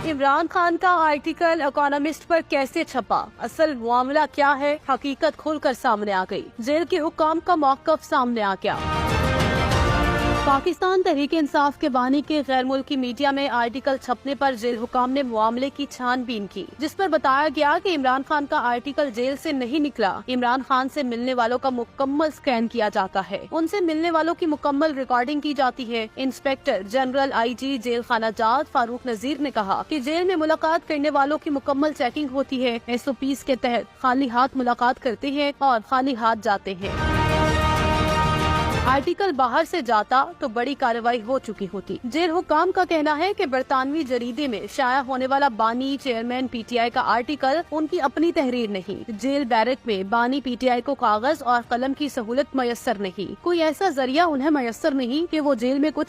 इमरान खान का article economist पर कैसे छपा, असल मामला क्या है, हकीकत खुलकर सामने आ गई। जेल के हुक्म का मौक़िफ़ सामने आ गया। पाकिस्तान तहरीक इंसाफ के बानी के गैर मुल्की मीडिया में आर्टिकल छपने पर जेल हुकाम ने मामले की छानबीन की, जिस पर बताया गया कि इमरान खान का आर्टिकल जेल से नहीं निकला। इमरान खान से मिलने वालों का मुकम्मल स्कैन किया जाता है, उनसे मिलने वालों की मुकम्मल रिकॉर्डिंग की जाती है। इंस्पेक्टर जनरल IG जेल खाना जात फारूक नजीर ने कहा कि जेल में मुलाकात करने वालों की मुकम्मल चेकिंग होती है। SOPs के तहत खाली हाथ मुलाकात करते हैं और खाली हाथ जाते हैं। आर्टिकल बाहर से जाता तो बड़ी कार्रवाई हो चुकी होती। जेल हुकाम का कहना है कि बरतानवी जरीदे में शाया होने वाला बानी चेयरमैन PTI का आर्टिकल उनकी अपनी तहरीर नहीं। जेल बैरक में बानी PTI को कागज और कलम की सहूलत मयसर नहीं, कोई ऐसा जरिया उन्हें मयसर नहीं कि वो जेल में कुछ